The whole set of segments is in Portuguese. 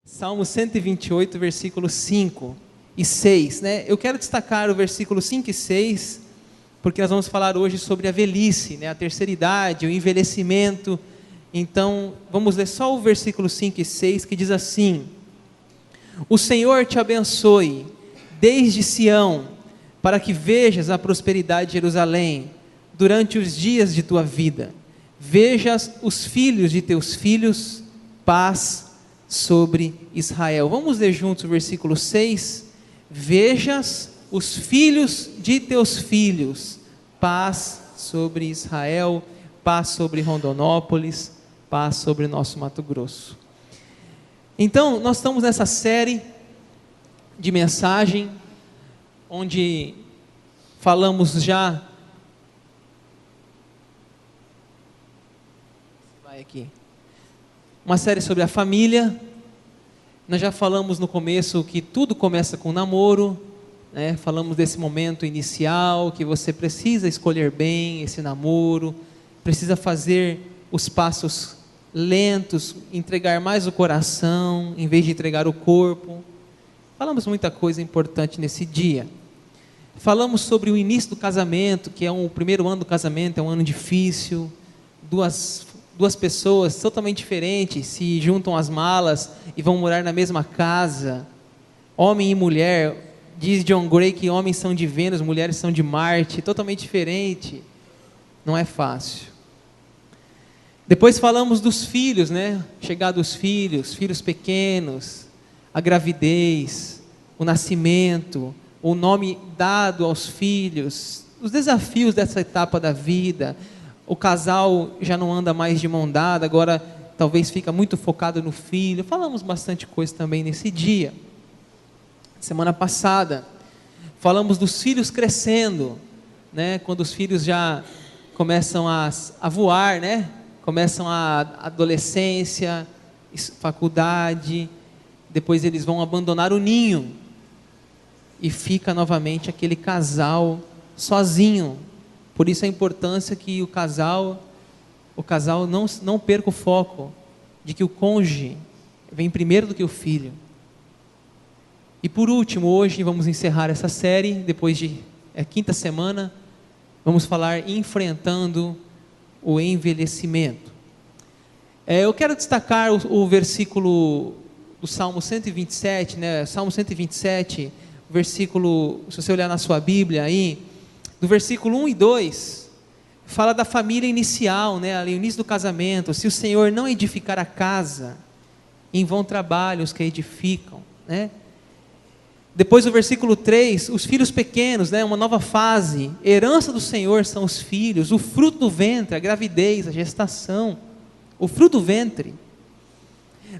Salmo 128, versículos 5 e 6, né? Eu quero destacar o versículo 5 e 6, porque nós vamos falar hoje sobre a velhice, né? A terceira idade, o envelhecimento. Então, vamos ler só o versículo 5 e 6, que diz assim: O Senhor te abençoe desde Sião, para que vejas a prosperidade de Jerusalém, durante os dias de tua vida. Vejas os filhos de teus filhos, paz sobre Israel. Vamos ler juntos o versículo 6. Vejas os filhos de teus filhos, paz sobre Israel, paz sobre Rondonópolis, paz sobre nosso Mato Grosso. Então, nós estamos nessa série de mensagem, onde falamos já, uma série sobre a família. Nós já falamos no começo que tudo começa com namoro, né? Falamos desse momento inicial, que você precisa escolher bem esse namoro, precisa fazer os passos lentos, entregar mais o coração, em vez de entregar o corpo. Falamos muita coisa importante nesse dia. Falamos sobre o início do casamento, que é o primeiro ano do casamento, é um ano difícil. Duas pessoas totalmente diferentes se juntam as malas e vão morar na mesma casa. Homem e mulher, diz John Gray que homens são de Vênus, mulheres são de Marte, totalmente diferente. Não é fácil. Depois falamos dos filhos, né? Chegar dos filhos, filhos pequenos, a gravidez, o nascimento, o nome dado aos filhos, os desafios dessa etapa da vida. O casal já não anda mais de mão dada, agora talvez fica muito focado no filho. Falamos bastante coisa também nesse dia. Semana passada, falamos dos filhos crescendo, né? Quando os filhos já começam a voar, né? Começam a adolescência, faculdade, depois eles vão abandonar o ninho e fica novamente aquele casal sozinho. Por isso a importância que o casal não perca o foco de que o cônjuge vem primeiro do que o filho. E por último, hoje vamos encerrar essa série, depois de quinta semana, vamos falar enfrentando o envelhecimento. Eu quero destacar o versículo do Salmo 127, né? Salmo 127, versículo, se você olhar na sua Bíblia aí, do versículo 1 e 2, fala da família inicial, né? Ali, o início do casamento. Se o Senhor não edificar a casa, em vão trabalham os que a edificam, né? Depois o versículo 3, os filhos pequenos, né? Uma nova fase. Herança do Senhor são os filhos, o fruto do ventre, a gravidez, a gestação, o fruto do ventre.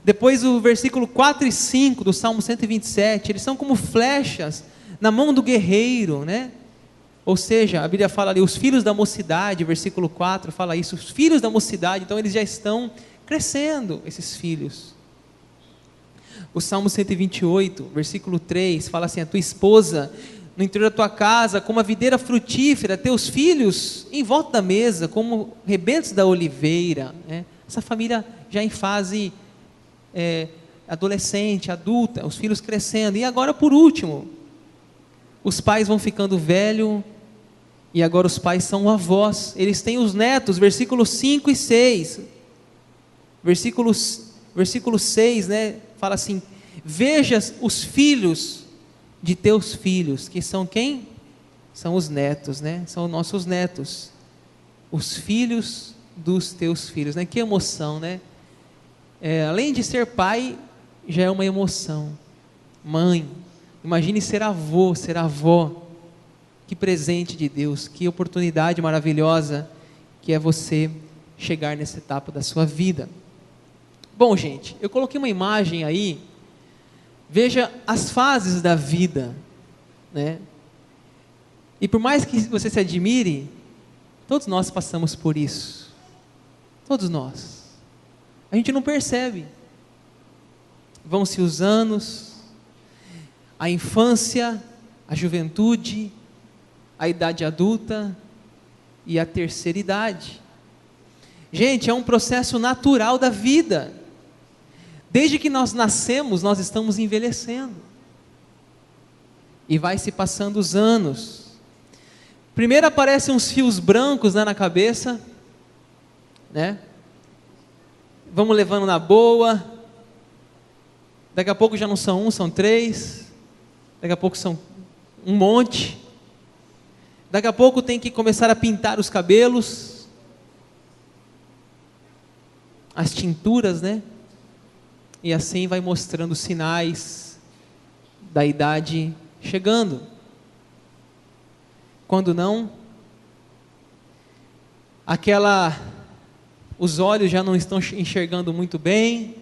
Depois o versículo 4 e 5 do Salmo 127, eles são como flechas na mão do guerreiro, né? Ou seja, a Bíblia fala ali, os filhos da mocidade, versículo 4 fala isso, os filhos da mocidade, então eles já estão crescendo, esses filhos. O Salmo 128, versículo 3, fala assim: a tua esposa no interior da tua casa, como a videira frutífera, teus filhos em volta da mesa, como rebentos da oliveira, né? Essa família já em fase adolescente, adulta, os filhos crescendo. E agora, por último, os pais vão ficando velhos, e agora os pais são avós, eles têm os netos, versículos 5 e 6, versículo 6, né, fala assim: vejas os filhos de teus filhos, que são quem? São os netos, né, são nossos netos, os filhos dos teus filhos, né? Que emoção, né? Além de ser pai, já é uma emoção. Mãe, imagine ser avô, ser avó. Que presente de Deus, que oportunidade maravilhosa que é você chegar nessa etapa da sua vida. Bom, gente, eu coloquei uma imagem aí. Veja as fases da vida, né? E por mais que você se admire, todos nós passamos por isso. Todos nós. A gente não percebe. Vão-se os anos, a infância, a juventude, a idade adulta e a terceira idade. Gente, é um processo natural da vida. Desde que nós nascemos, nós estamos envelhecendo. E vai se passando os anos. Primeiro aparecem uns fios brancos, né, na cabeça, né? Vamos levando na boa. Daqui a pouco já não são um, são três. Daqui a pouco são um monte. Daqui a pouco tem que começar a pintar os cabelos. As tinturas, né? E assim vai mostrando sinais da idade chegando. Quando não, os olhos já não estão enxergando muito bem,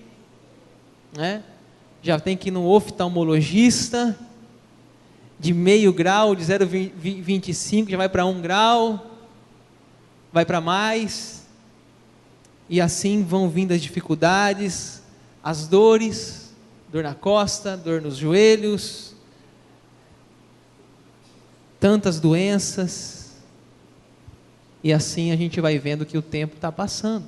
né? Já tem que ir no oftalmologista, de meio grau, de 0,25 já vai para 1 grau, vai para mais, e assim vão vindo as dificuldades, as dores, dor na costa, dor nos joelhos, tantas doenças, e assim a gente vai vendo que o tempo está passando.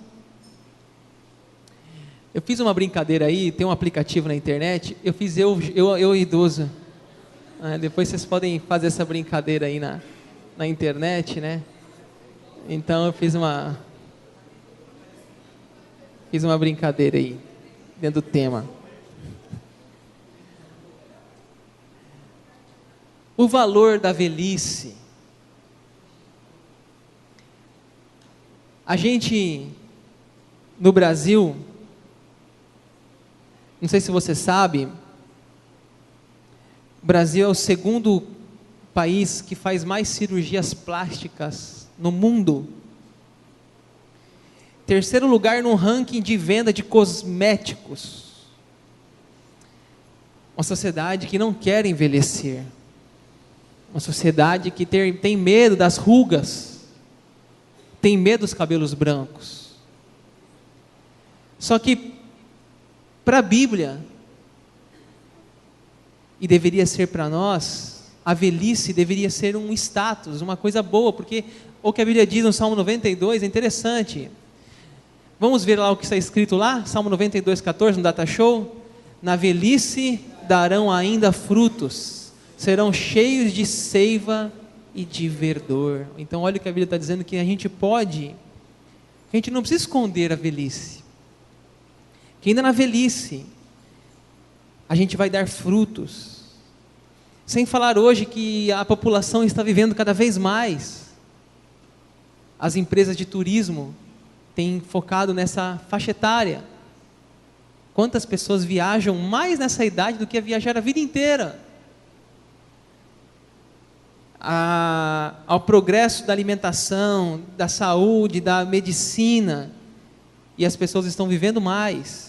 Eu fiz uma brincadeira aí, tem um aplicativo na internet, eu fiz eu idoso, depois vocês podem fazer essa brincadeira aí na internet, né? Então eu fiz uma brincadeira aí, dentro do tema. O valor da velhice. A gente, no Brasil, não sei se você sabe, o Brasil é o segundo país que faz mais cirurgias plásticas no mundo. Terceiro lugar no ranking de venda de cosméticos. Uma sociedade que não quer envelhecer. Uma sociedade que tem medo das rugas. Tem medo dos cabelos brancos. Só que, para a Bíblia, e deveria ser para nós, a velhice deveria ser um status, uma coisa boa, porque o que a Bíblia diz no Salmo 92 é interessante. Vamos ver lá o que está escrito lá, Salmo 92, 14, no Data Show. Na velhice darão ainda frutos, serão cheios de seiva e de verdor. Então olha o que a Bíblia está dizendo, que a gente não precisa esconder a velhice, que ainda na velhice a gente vai dar frutos, sem falar hoje que a população está vivendo cada vez mais, as empresas de turismo têm focado nessa faixa etária. Quantas pessoas viajam mais nessa idade do que viajaram a vida inteira? Ao progresso da alimentação, da saúde, da medicina, e as pessoas estão vivendo mais.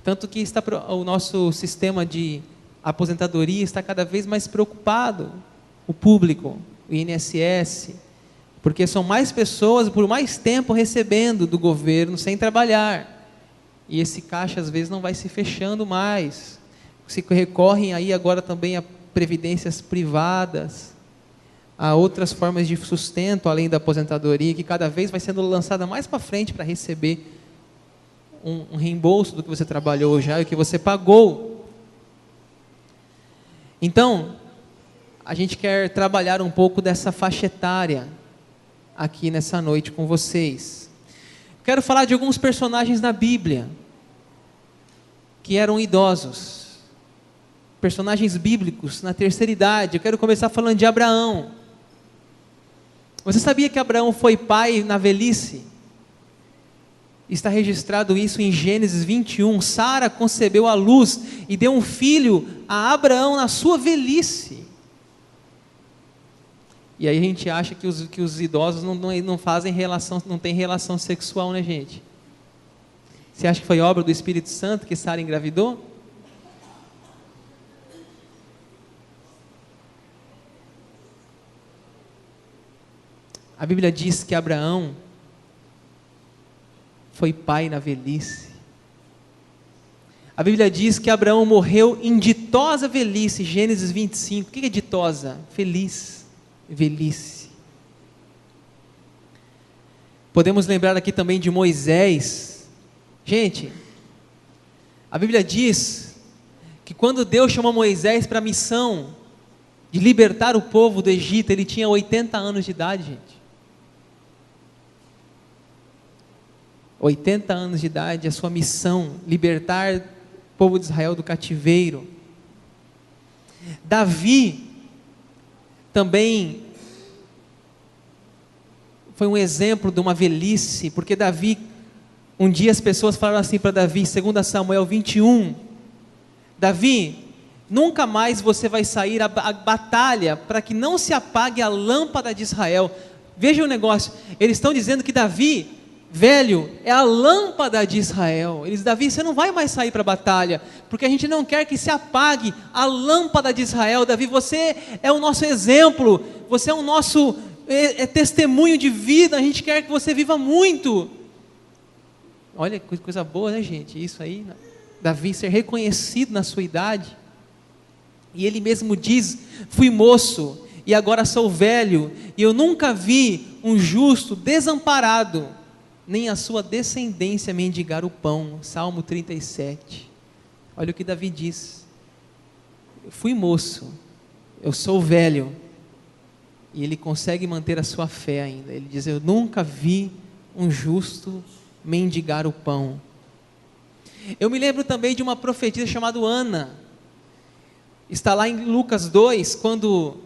Tanto que o nosso sistema de aposentadoria está cada vez mais preocupado, o público, o INSS, porque são mais pessoas por mais tempo recebendo do governo sem trabalhar, e esse caixa às vezes não vai se fechando mais, se recorrem aí agora também a previdências privadas, a outras formas de sustento além da aposentadoria, que cada vez vai sendo lançada mais para frente para receber um reembolso do que você trabalhou já e o que você pagou. Então, a gente quer trabalhar um pouco dessa faixa etária aqui nessa noite com vocês. Quero falar de alguns personagens na Bíblia que eram idosos, personagens bíblicos na terceira idade. Eu quero começar falando de Abraão. Você sabia que Abraão foi pai na velhice? Está registrado isso em Gênesis 21. Sara concebeu à luz e deu um filho a Abraão na sua velhice. E aí a gente acha que os idosos não fazem relação, não tem relação sexual, né, gente? Você acha que foi obra do Espírito Santo que Sara engravidou? A Bíblia diz que Abraão foi pai na velhice. A Bíblia diz que Abraão morreu em ditosa velhice, Gênesis 25. O que é ditosa? Feliz, velhice. Podemos lembrar aqui também de Moisés. Gente, A Bíblia diz que quando Deus chamou Moisés para a missão de libertar o povo do Egito, ele tinha 80 anos de idade, gente. 80 anos de idade, a sua missão, libertar o povo de Israel do cativeiro. Davi também foi um exemplo de uma velhice, porque Davi, um dia as pessoas falaram assim para Davi, 2 Samuel 21, Davi, nunca mais você vai sair à batalha, para que não se apague a lâmpada de Israel. Veja o negócio, eles estão dizendo que Davi, velho, é a lâmpada de Israel. Eles, Davi, você não vai mais sair para a batalha, porque a gente não quer que se apague a lâmpada de Israel. Davi, você é o nosso exemplo, você é o nosso testemunho de vida, a gente quer que você viva muito. Olha que coisa boa, né, gente? Isso aí, Davi ser reconhecido na sua idade. E ele mesmo diz, fui moço e agora sou velho, e eu nunca vi um justo desamparado, nem a sua descendência mendigar o pão. Salmo 37. Olha o que Davi diz, eu fui moço, eu sou velho, e ele consegue manter a sua fé ainda. Ele diz, eu nunca vi um justo mendigar o pão. Eu me lembro também de uma profetisa chamada Ana, está lá em Lucas 2, quando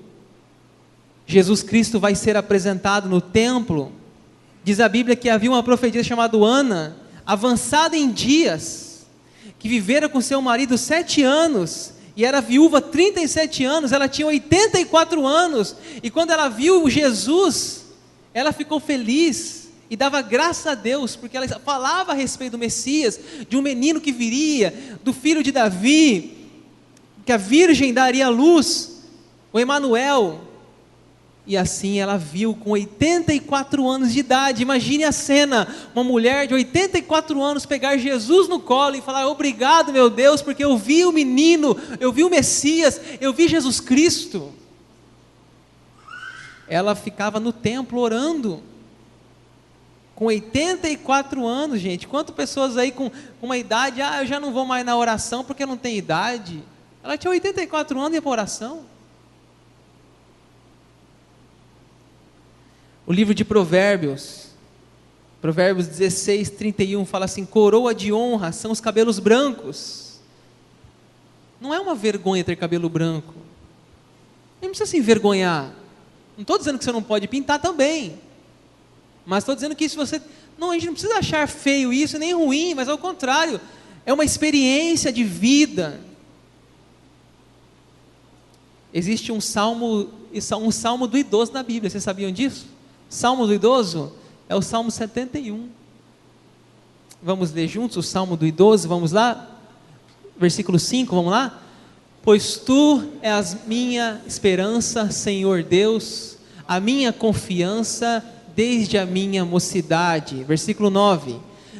Jesus Cristo vai ser apresentado no templo. Diz a Bíblia que havia uma profetisa chamada Ana, avançada em dias, que vivera com seu marido 7 anos, e era viúva 37 anos, ela tinha 84 anos, e quando ela viu Jesus, ela ficou feliz, e dava graças a Deus, porque ela falava a respeito do Messias, de um menino que viria, do filho de Davi, que a virgem daria à luz, o Emanuel. E assim ela viu com 84 anos de idade, imagine a cena, uma mulher de 84 anos pegar Jesus no colo e falar, obrigado meu Deus, porque eu vi o menino, eu vi o Messias, eu vi Jesus Cristo. Ela ficava no templo orando, com 84 anos, gente. Quantas pessoas aí com uma idade, eu já não vou mais na oração porque não tem idade. Ela tinha 84 anos e ia para oração. O livro de Provérbios 16, 31, fala assim, coroa de honra são os cabelos brancos. Não é uma vergonha ter cabelo branco. Não precisa se envergonhar. Não estou dizendo que você não pode pintar também. Mas estou dizendo que isso você... Não, a gente não precisa achar feio isso, nem ruim, mas ao contrário, é uma experiência de vida. Existe um salmo do idoso na Bíblia, vocês sabiam disso? Salmo do idoso é o Salmo 71. Vamos ler juntos o Salmo do idoso, vamos lá? Versículo 5, vamos lá? Pois tu és minha esperança, Senhor Deus, a minha confiança desde a minha mocidade. Versículo 9.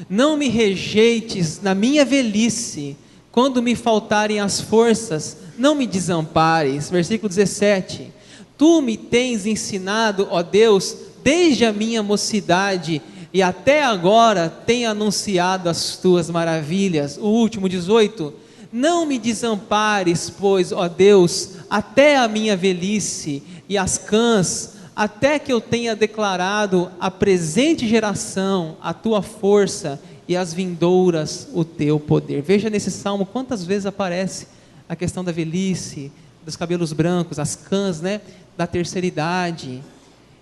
Não me rejeites na minha velhice, quando me faltarem as forças, não me desampares. Versículo 17. Tu me tens ensinado, ó Deus, desde a minha mocidade, e até agora tenho anunciado as tuas maravilhas. O último, 18. Não me desampares, pois, ó Deus, até a minha velhice, e as cãs, até que eu tenha declarado à presente geração a tua força, e às vindouras o teu poder. Veja nesse salmo quantas vezes aparece a questão da velhice, dos cabelos brancos, as cãs, né, da terceira idade.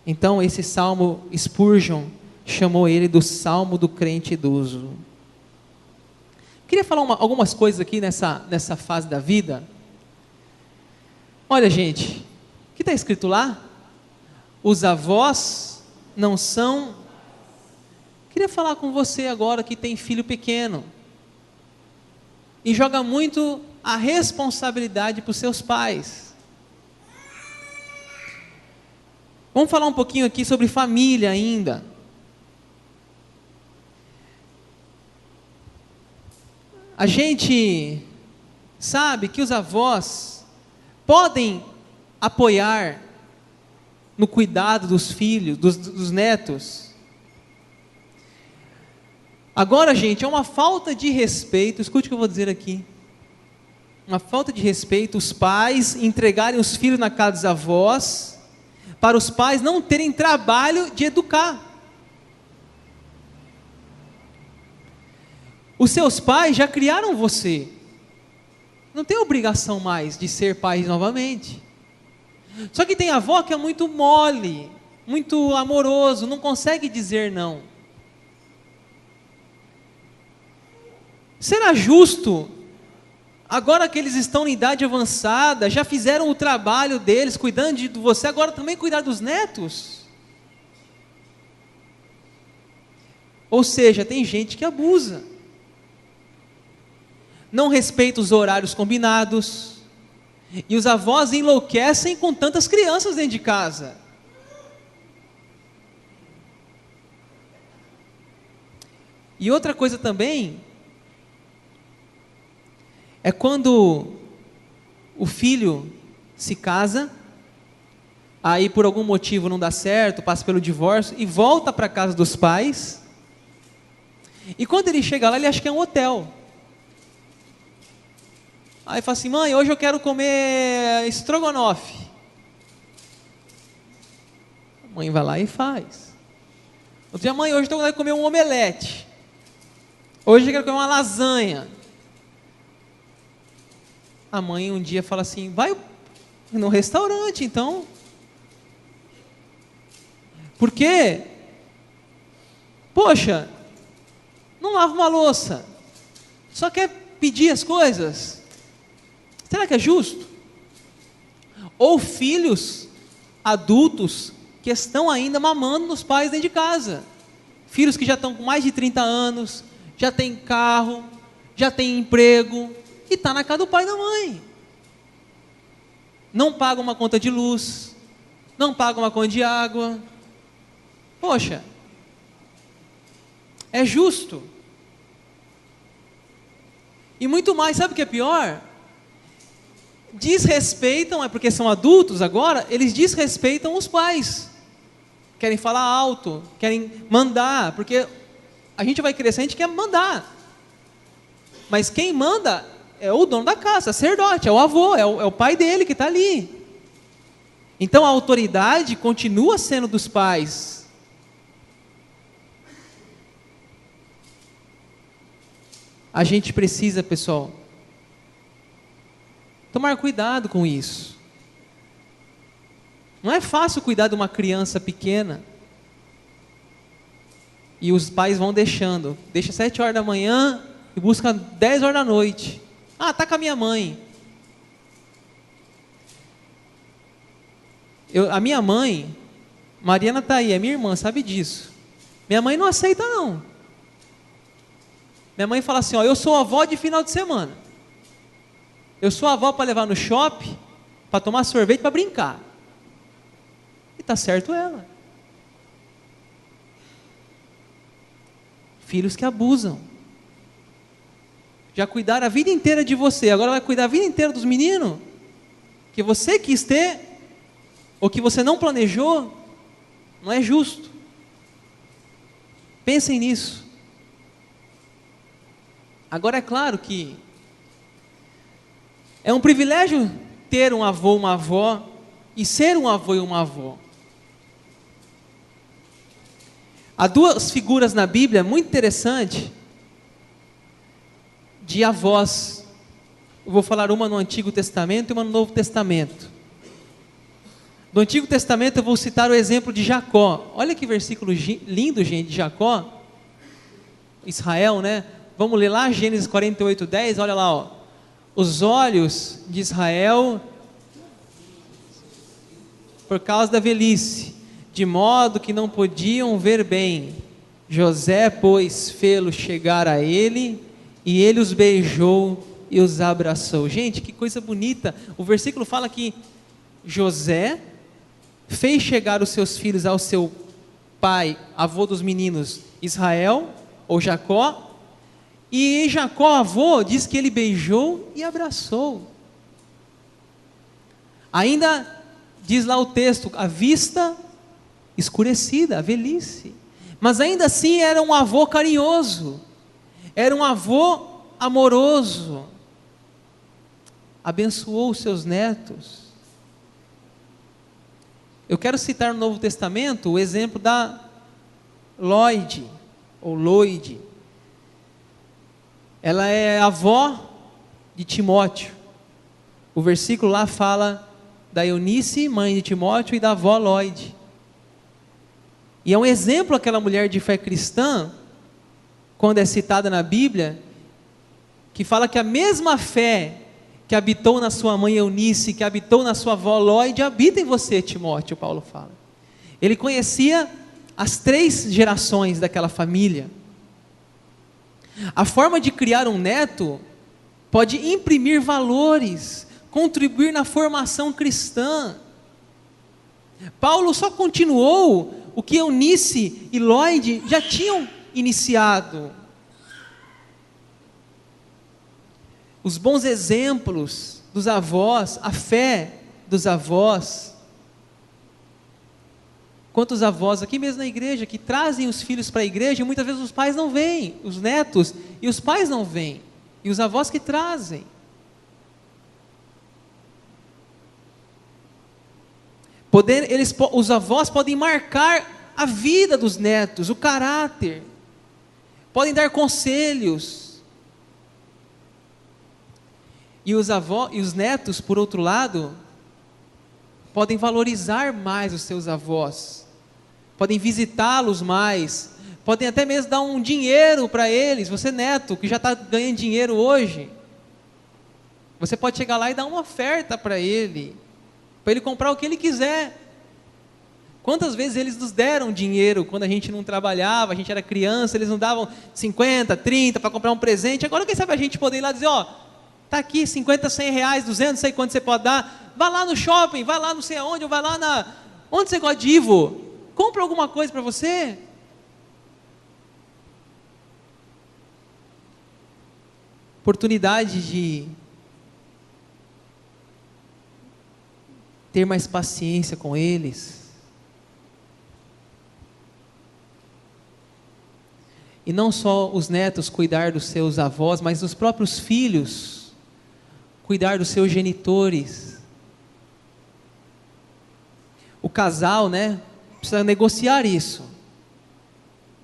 Então esse salmo, Spurgeon chamou ele do salmo do crente idoso. Queria falar algumas coisas aqui nessa fase da vida. Olha, gente, o que está escrito lá? Os avós não são... Queria falar com você agora que tem filho pequeno e joga muito a responsabilidade para os seus pais. Vamos falar um pouquinho aqui sobre família ainda. A gente sabe que os avós podem apoiar no cuidado dos filhos, dos netos. Agora, gente, é uma falta de respeito, escute o que eu vou dizer aqui. Uma falta de respeito os pais entregarem os filhos na casa dos avós, para os pais não terem trabalho de educar. Os seus pais já criaram você, não tem obrigação mais de ser pai novamente. Só que tem avó que é muito mole, muito amoroso, não consegue dizer não. Será justo, agora que eles estão em idade avançada, já fizeram o trabalho deles, cuidando de você, agora também cuidar dos netos? Ou seja, tem gente que abusa, não respeita os horários combinados, e os avós enlouquecem com tantas crianças dentro de casa. E outra coisa também, é quando o filho se casa, aí por algum motivo não dá certo, passa pelo divórcio, e volta para a casa dos pais, e quando ele chega lá, ele acha que é um hotel. Aí fala assim: mãe, hoje eu quero comer estrogonofe. A mãe vai lá e faz. Outro dia: mãe, hoje eu estou querendo comer um omelete. Hoje eu quero comer uma lasanha. A mãe um dia fala assim: vai no restaurante então. Por quê? Poxa, não lava uma louça, só quer pedir as coisas. Será que é justo? Ou filhos adultos que estão ainda mamando nos pais dentro de casa. Filhos que já estão com mais de 30 anos, já tem carro, já tem emprego, e está na casa do pai e da mãe. Não paga uma conta de luz, não paga uma conta de água. Poxa, é justo. E muito mais, sabe o que é pior? Desrespeitam, é porque são adultos agora, eles desrespeitam os pais. Querem falar alto, querem mandar, porque a gente vai crescer, a gente quer mandar. Mas quem manda é o dono da casa, sacerdote, é o avô, é o pai dele que está ali. Então a autoridade continua sendo dos pais. A gente precisa, pessoal, tomar cuidado com isso. Não é fácil cuidar de uma criança pequena. E os pais vão deixando. Deixa 7 horas da manhã e busca 10 horas da noite. Ah, está com a minha mãe. A minha mãe, Mariana está aí, é minha irmã, sabe disso. Minha mãe não aceita não. Minha mãe fala assim: ó, eu sou avó de final de semana. Eu sou avó para levar no shopping, para tomar sorvete, para brincar. E está certo ela. Filhos que abusam. Já cuidaram a vida inteira de você, agora vai cuidar a vida inteira dos meninos? Que você quis ter, ou que você não planejou? Não é justo. Pensem nisso. Agora é claro que é um privilégio ter um avô, uma avó, e ser um avô e uma avó. Há duas figuras na Bíblia muito interessantes de avós. Eu vou falar uma no Antigo Testamento e uma no Novo Testamento. Do Antigo Testamento eu vou citar o exemplo de Jacó. Olha que versículo lindo, gente, de Jacó. Israel, né? Vamos ler lá Gênesis 48:10, olha lá, ó. Os olhos de Israel, por causa da velhice, de modo que não podiam ver bem. José, pois, fê-lo chegar a ele, e ele os beijou e os abraçou. Gente, que coisa bonita. O versículo fala que José fez chegar os seus filhos ao seu pai, avô dos meninos, Israel, ou Jacó, e Jacó, avô, diz que ele beijou e abraçou. Ainda diz lá o texto, a vista escurecida, a velhice. mas ainda assim era um avô carinhoso, era um avô amoroso, abençoou os seus netos. Eu quero citar no Novo Testamento o exemplo da Lloyd, ou Lloyd. Ela é avó de Timóteo. O versículo lá fala da Eunice, mãe de Timóteo, e da avó Lloyd. E é um exemplo aquela mulher de fé cristã, quando é citada na Bíblia, que fala que a mesma fé que habitou na sua mãe Eunice, que habitou na sua avó Lloyd, habita em você, Timóteo, Paulo fala. Ele conhecia as 3 gerações daquela família. A forma de criar um neto pode imprimir valores, contribuir na formação cristã. Paulo só continuou o que Eunice e Lloyd já tinham iniciado. Os bons exemplos dos avós, a fé dos avós. Quantos avós aqui mesmo na igreja que trazem os filhos para a igreja e muitas vezes os pais não vêm, os netos e os pais não vêm, e os avós que trazem. Os avós podem marcar a vida dos netos, o caráter, podem dar conselhos. E os netos, por outro lado, podem valorizar mais os seus avós, podem visitá-los mais, podem até mesmo dar um dinheiro para eles. Você, neto, que já está ganhando dinheiro hoje, você pode chegar lá e dar uma oferta para ele comprar o que ele quiser. Quantas vezes eles nos deram dinheiro quando a gente não trabalhava, a gente era criança, eles nos davam 50, 30 para comprar um presente. Agora quem sabe a gente poder ir lá e dizer, está aqui 50, 100 reais, 200, não sei quanto você pode dar, vá lá no shopping, vá lá não sei aonde, ou vai lá onde você gosta de Ivo, compra alguma coisa para você. Oportunidade de ter mais paciência com eles. E não só os netos cuidar dos seus avós, mas os próprios filhos cuidar dos seus genitores. O casal, precisa negociar isso.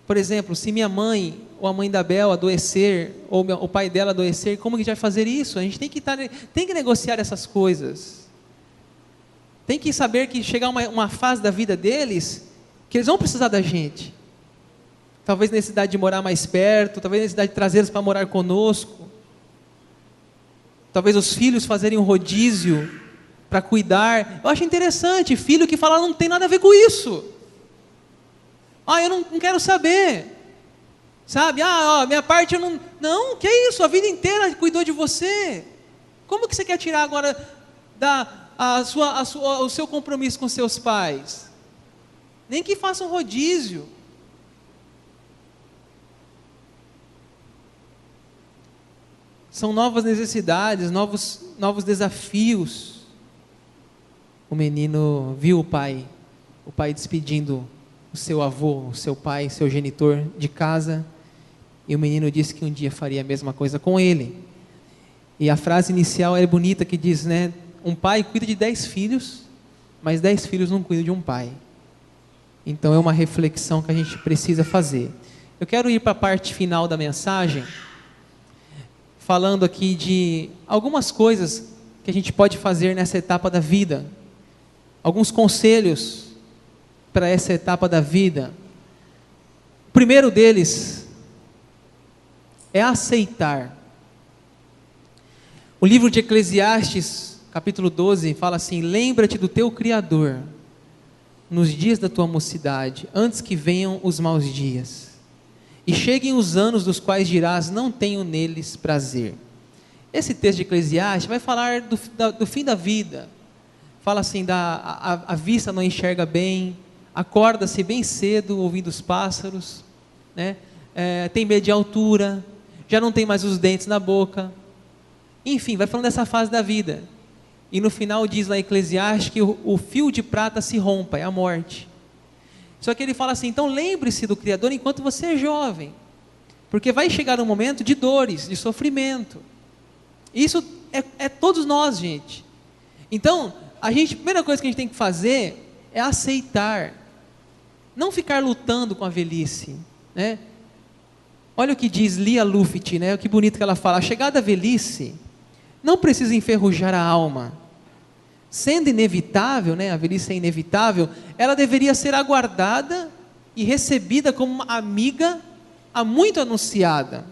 Por exemplo, se minha mãe ou a mãe da Bel adoecer, ou o pai dela adoecer, como que a gente vai fazer isso? A gente tem que negociar essas coisas. Tem que saber que chegar uma fase da vida deles, que eles vão precisar da gente. Talvez necessidade de morar mais perto, talvez necessidade de trazê-los para morar conosco. Talvez os filhos fazerem um rodízio para cuidar. Eu acho interessante, filho que fala, não tem nada a ver com isso. Eu não quero saber. Sabe, minha parte eu não... Não, que é isso, a vida inteira cuidou de você. Como que você quer tirar agora o seu compromisso com seus pais? Nem que faça um rodízio. São novas necessidades, novos desafios. O menino viu o pai despedindo o seu avô, o seu pai, seu genitor de casa, e o menino disse que um dia faria a mesma coisa com ele. E a frase inicial é bonita, que diz, um pai cuida de 10 filhos, mas 10 filhos não cuidam de um pai. Então é uma reflexão que a gente precisa fazer. Eu quero ir para a parte final da mensagem, falando aqui de algumas coisas que a gente pode fazer nessa etapa da vida, alguns conselhos para essa etapa da vida. O primeiro deles é aceitar. O livro de Eclesiastes, capítulo 12, fala assim: lembra-te do teu Criador nos dias da tua mocidade, antes que venham os maus dias e cheguem os anos dos quais dirás, não tenho neles prazer. Esse texto de Eclesiastes vai falar do fim da vida. Fala assim, a vista não enxerga bem, acorda-se bem cedo ouvindo os pássaros, tem medo de altura, já não tem mais os dentes na boca. Enfim, vai falando dessa fase da vida. E no final diz lá em Eclesiastes que o fio de prata se rompa, é a morte. Só que ele fala assim, então lembre-se do Criador enquanto você é jovem, porque vai chegar um momento de dores, de sofrimento. Isso é todos nós, gente. Então, a primeira coisa que a gente tem que fazer é aceitar, não ficar lutando com a velhice, né? Olha o que diz Lia Luft, né? Que bonito que ela fala, a chegada da velhice não precisa enferrujar a alma. Sendo inevitável, né? A velhice é inevitável, ela deveria ser aguardada e recebida como uma amiga há muito anunciada.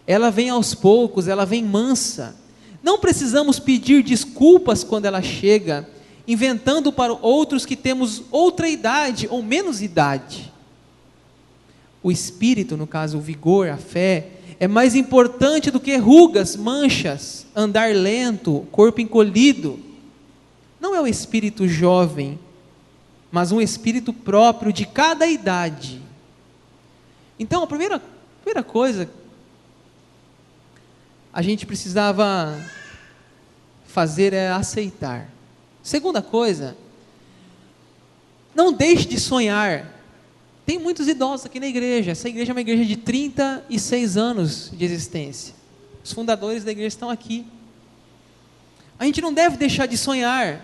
Ela vem aos poucos, ela vem mansa. Não precisamos pedir desculpas quando ela chega, inventando para outros que temos outra idade ou menos idade. O espírito, no caso o vigor, a fé, é mais importante do que rugas, manchas, andar lento, corpo encolhido. Não é o espírito jovem, mas um espírito próprio de cada idade. Então a primeira coisa a gente precisava fazer é aceitar. Segunda coisa, não deixe de sonhar. Tem muitos idosos aqui na igreja. Essa igreja é uma igreja de 36 anos de existência. Os fundadores da igreja estão aqui. A gente não deve deixar de sonhar.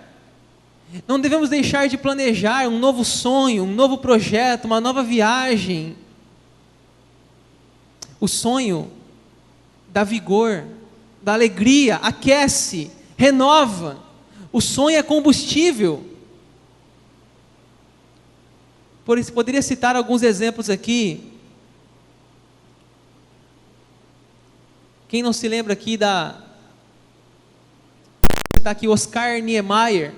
Não devemos deixar de planejar um novo sonho, um novo projeto, uma nova viagem. O sonho dá vigor, dá alegria, aquece, renova. O sonho é combustível. Por isso, poderia citar alguns exemplos aqui. Quem não se lembra aqui está aqui Oscar Niemeyer,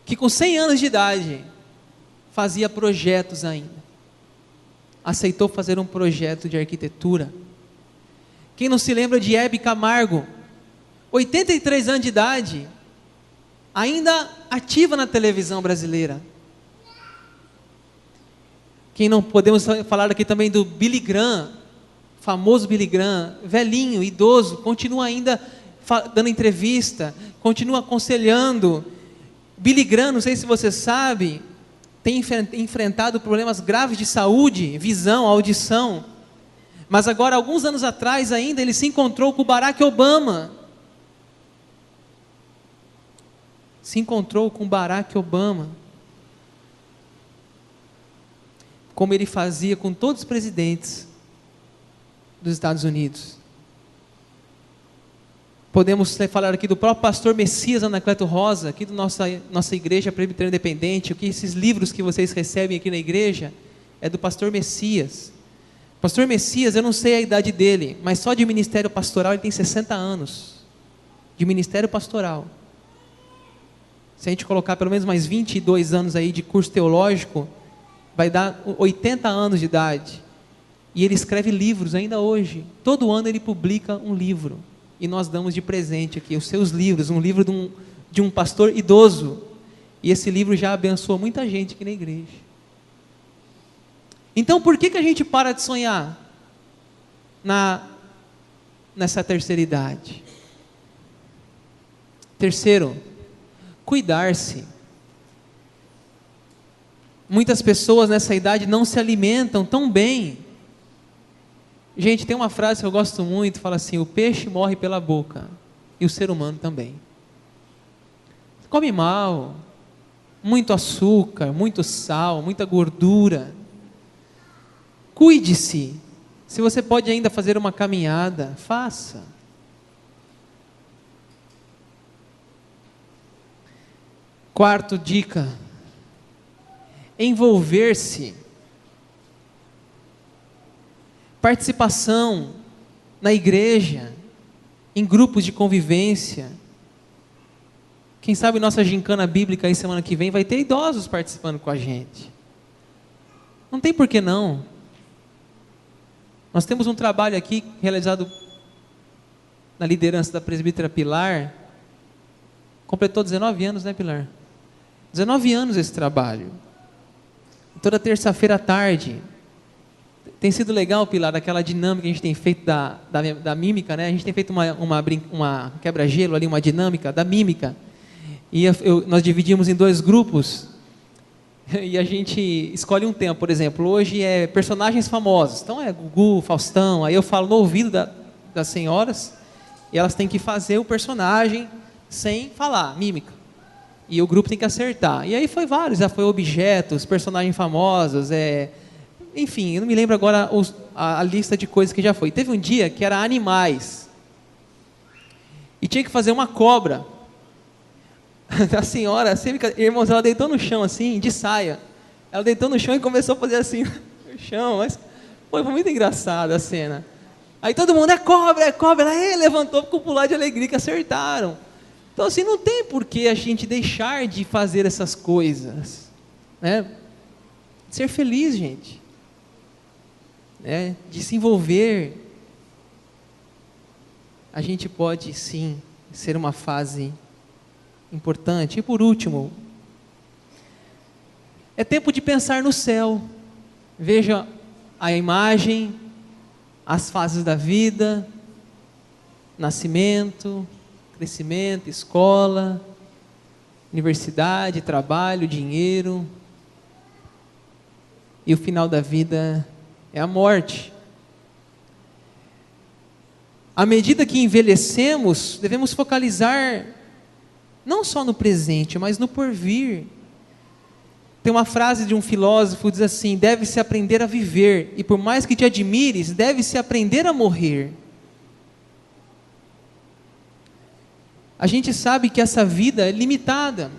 que com 100 anos de idade fazia projetos ainda. Aceitou fazer um projeto de arquitetura. Quem não se lembra de Hebe Camargo, 83 anos de idade, ainda ativa na televisão brasileira. Quem não podemos falar aqui também do Billy Graham, famoso Billy Graham, velhinho, idoso, continua ainda dando entrevista, continua aconselhando. Billy Graham, não sei se você sabe, tem enfrentado problemas graves de saúde, visão, audição, mas agora, alguns anos atrás ainda, ele se encontrou com o Barack Obama. Se encontrou com o Barack Obama, como ele fazia com todos os presidentes dos Estados Unidos. Podemos falar aqui do próprio pastor Messias Anacleto Rosa, aqui da nossa igreja Presbiteriana Independente, que esses livros que vocês recebem aqui na igreja, é do pastor Messias. Pastor Messias, eu não sei a idade dele, mas só de ministério pastoral ele tem 60 anos, de ministério pastoral. Se a gente colocar pelo menos mais 22 anos aí de curso teológico, vai dar 80 anos de idade, e ele escreve livros ainda hoje, todo ano ele publica um livro, e nós damos de presente aqui os seus livros, um livro de um pastor idoso, e esse livro já abençoou muita gente aqui na igreja. Então por que a gente para de sonhar nessa terceira idade? Terceiro, cuidar-se. Muitas pessoas nessa idade não se alimentam tão bem. Gente, tem uma frase que eu gosto muito, fala assim: o peixe morre pela boca, e o ser humano também. Come mal, muito açúcar, muito sal, muita gordura. Cuide-se. Se você pode ainda fazer uma caminhada, faça. Quarta dica: envolver-se. Participação na igreja, em grupos de convivência. Quem sabe nossa gincana bíblica aí semana que vem vai ter idosos participando com a gente. Não tem por que não. Nós temos um trabalho aqui realizado na liderança da presbítera Pilar. Completou 19 anos, né, Pilar? 19 anos esse trabalho. Toda terça-feira à tarde. Tem sido legal, Pilar, aquela dinâmica que a gente tem feito da mímica, né? A gente tem feito uma quebra-gelo ali, uma dinâmica da mímica. E nós dividimos em 2 grupos. e a gente escolhe um tema, por exemplo, hoje é personagens famosos, então é Gugu, Faustão, aí eu falo no ouvido das senhoras, e elas têm que fazer o personagem sem falar, mímica, e o grupo tem que acertar, e aí foi vários, já foi objetos, personagens famosos, enfim, eu não me lembro agora a lista de coisas que já foi. Teve um dia que era animais, e tinha que fazer uma cobra. A senhora, irmãos, ela deitou no chão assim, de saia. Ela deitou no chão e começou a fazer assim no chão, mas foi muito engraçada a cena. Aí todo mundo, é cobra. Ela levantou, ficou pular de alegria que acertaram. Então assim, não tem por que a gente deixar de fazer essas coisas, né? Ser feliz, gente, né? De se envolver. A gente pode sim ser uma fase importante. E por último, é tempo de pensar no céu. Veja a imagem, as fases da vida: nascimento, crescimento, escola, universidade, trabalho, dinheiro, e o final da vida é a morte. À medida que envelhecemos, devemos focalizar não só no presente, mas no porvir. Tem uma frase de um filósofo que diz assim: deve-se aprender a viver, e por mais que te admires, deve-se aprender a morrer. A gente sabe que essa vida é limitada.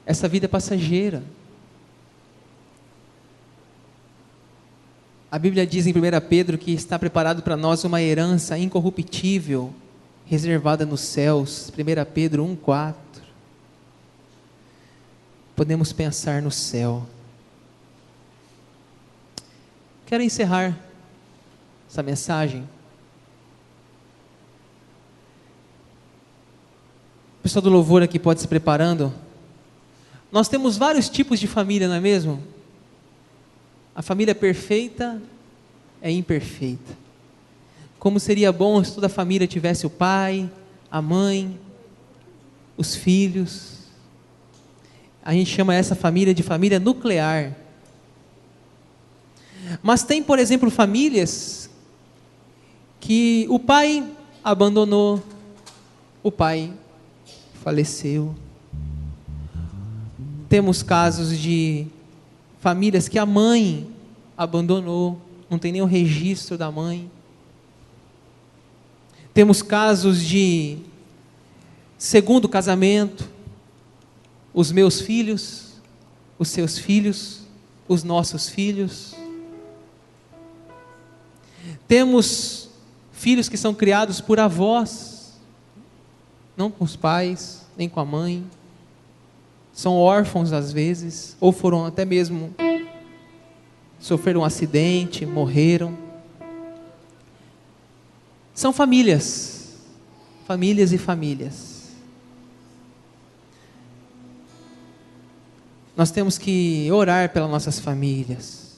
Essa vida é passageira. A Bíblia diz em 1 Pedro que está preparado para nós uma herança incorruptível, reservada nos céus. 1 Pedro 1,4. Podemos pensar no céu. Quero encerrar essa mensagem. O pessoal do louvor aqui pode se preparando. Nós temos vários tipos de família, não é mesmo? A família perfeita é imperfeita. Como seria bom se toda a família tivesse o pai, a mãe, os filhos. A gente chama essa família de família nuclear. Mas tem, por exemplo, famílias que o pai abandonou, o pai faleceu. Temos casos de famílias que a mãe abandonou, não tem nenhum registro da mãe. Temos casos de segundo casamento, os meus filhos, os seus filhos, os nossos filhos. Temos filhos que são criados por avós, não com os pais, nem com a mãe. São órfãos às vezes, ou foram até mesmo, sofreram um acidente, morreram. São famílias e famílias. Nós temos que orar pelas nossas famílias.